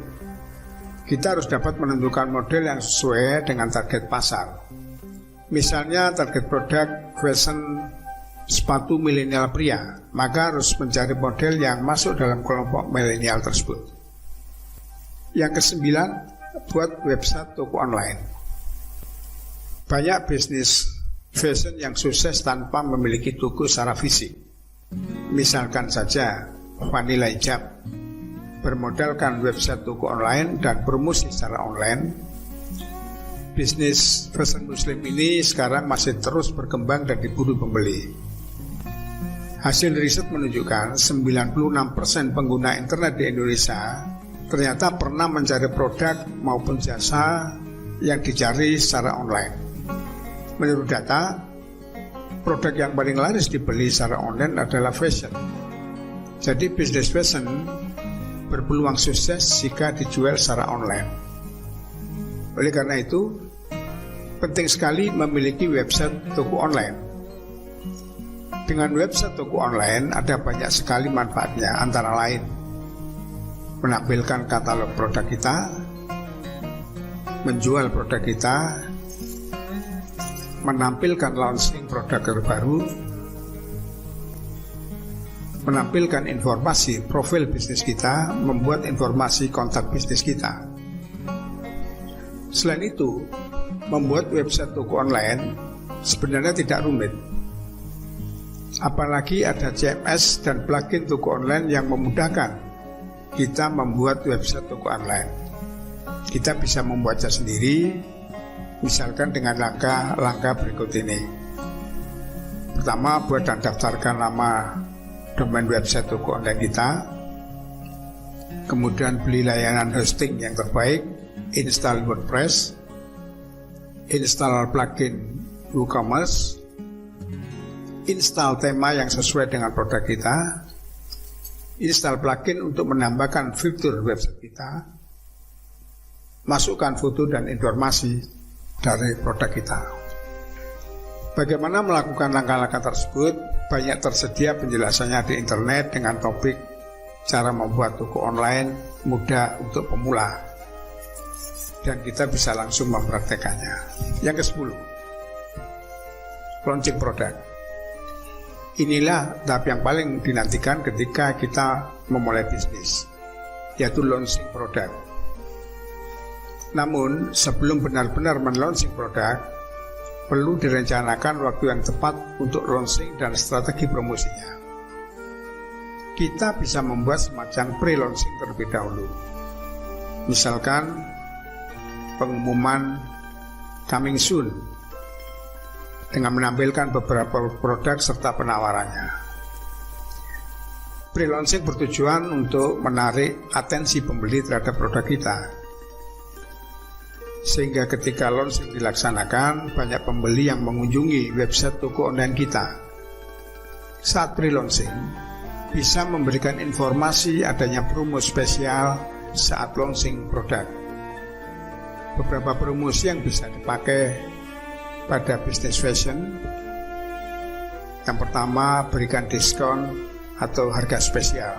Speaker 2: kita harus dapat menentukan model yang sesuai dengan target pasar. Misalnya target produk fashion sepatu milenial pria, maka harus mencari model yang masuk dalam kelompok milenial tersebut. Yang kesembilan, buat website toko online. Banyak bisnis fashion yang sukses tanpa memiliki toko secara fisik. Misalkan saja Vanilla Hijab bermodalkan website toko online dan promosi secara online. Bisnis fashion muslim ini sekarang masih terus berkembang dan diburu pembeli. Hasil riset menunjukkan 96% pengguna internet di Indonesia ternyata pernah mencari produk maupun jasa yang dicari secara online. Menurut data, produk yang paling laris dibeli secara online adalah fashion. Jadi bisnis fashion berpeluang sukses jika dijual secara online. Oleh karena itu, penting sekali memiliki website toko online. Dengan website toko online ada banyak sekali manfaatnya, antara lain menampilkan katalog produk kita, menjual produk kita, menampilkan launching produk terbaru, menampilkan informasi profil bisnis kita, membuat informasi kontak bisnis kita. Selain itu, Membuat website toko online sebenarnya tidak rumit. Apalagi ada CMS dan plugin toko online yang memudahkan kita membuat website toko online. Kita bisa membuatnya sendiri, misalkan dengan langkah-langkah berikut ini. Pertama, buat dan daftarkan nama domain website toko online kita. Kemudian beli layanan hosting yang terbaik, install WordPress, install plugin WooCommerce, install tema yang sesuai dengan produk kita, install plugin untuk menambahkan fitur website kita, masukkan foto dan informasi dari produk kita. Bagaimana melakukan langkah-langkah tersebut? Banyak tersedia penjelasannya di internet dengan topik cara membuat toko online mudah untuk pemula, dan kita bisa langsung mempraktekannya. Yang ke-10, launching produk. Inilah tahap yang paling dinantikan ketika kita memulai bisnis, yaitu launching produk. Namun sebelum benar-benar men-launching produk, perlu direncanakan waktu yang tepat untuk launching dan strategi promosinya. Kita bisa membuat semacam pre-launching terlebih dahulu. Misalkan pengumuman coming soon dengan menampilkan beberapa produk serta penawarannya. Pre-launching bertujuan untuk menarik atensi pembeli terhadap produk kita, sehingga ketika launching dilaksanakan, banyak pembeli yang mengunjungi website toko online kita. Saat pre-launching, bisa memberikan informasi adanya promo spesial saat launching produk. Beberapa promosi yang bisa dipakai pada bisnis fashion. Yang pertama, berikan diskon atau harga spesial.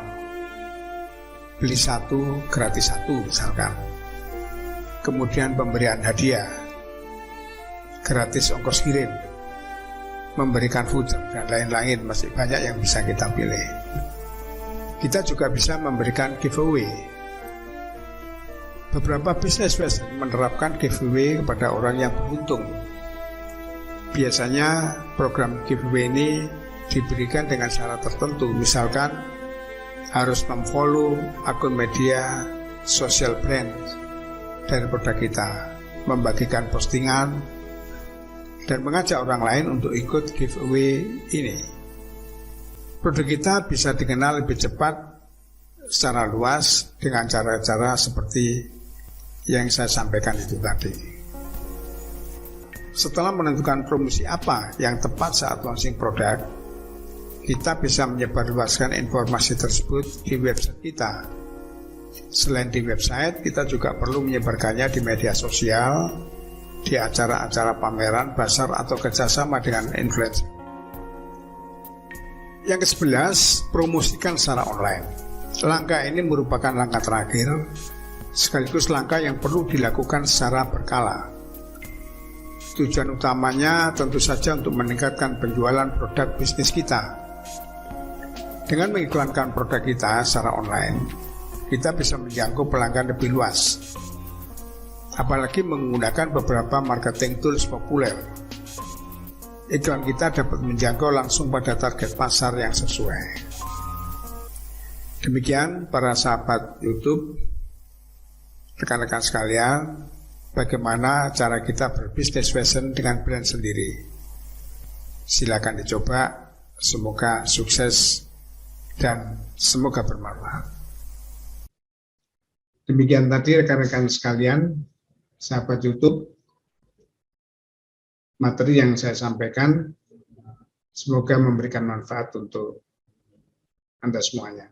Speaker 2: Beli satu, gratis satu misalkan. Kemudian pemberian hadiah, gratis ongkos kirim, memberikan voucher, dan lain-lain. Masih banyak yang bisa kita pilih. Kita juga bisa memberikan giveaway. Beberapa bisnis fashion menerapkan giveaway kepada orang yang beruntung. Biasanya program giveaway ini diberikan dengan syarat tertentu, misalkan harus memfollow akun media sosial brand dari produk kita, membagikan postingan, dan mengajak orang lain untuk ikut giveaway ini. Produk kita bisa dikenal lebih cepat secara luas dengan cara-cara seperti yang saya sampaikan itu tadi. Setelah menentukan promosi apa yang tepat saat launching produk, kita bisa menyebarluaskan informasi tersebut di website kita. Selain di website, kita juga perlu menyebarkannya di media sosial, di acara-acara pameran, bazar, atau kerjasama dengan influencer. Yang ke-11, promosikan secara online. Langkah ini merupakan langkah terakhir, sekaligus langkah yang perlu dilakukan secara berkala. Tujuan utamanya tentu saja untuk meningkatkan penjualan produk bisnis kita. Dengan mengiklankan produk kita secara online, kita bisa menjangkau pelanggan lebih luas, apalagi menggunakan beberapa marketing tools populer. Iklan kita dapat menjangkau langsung pada target pasar yang sesuai. Demikian para sahabat YouTube, rekan-rekan sekalian, bagaimana cara kita berbisnis fashion dengan brand sendiri. Silakan dicoba, semoga sukses dan semoga bermanfaat.
Speaker 1: Demikian tadi rekan-rekan sekalian, sahabat YouTube, materi yang saya sampaikan semoga memberikan manfaat untuk Anda semuanya.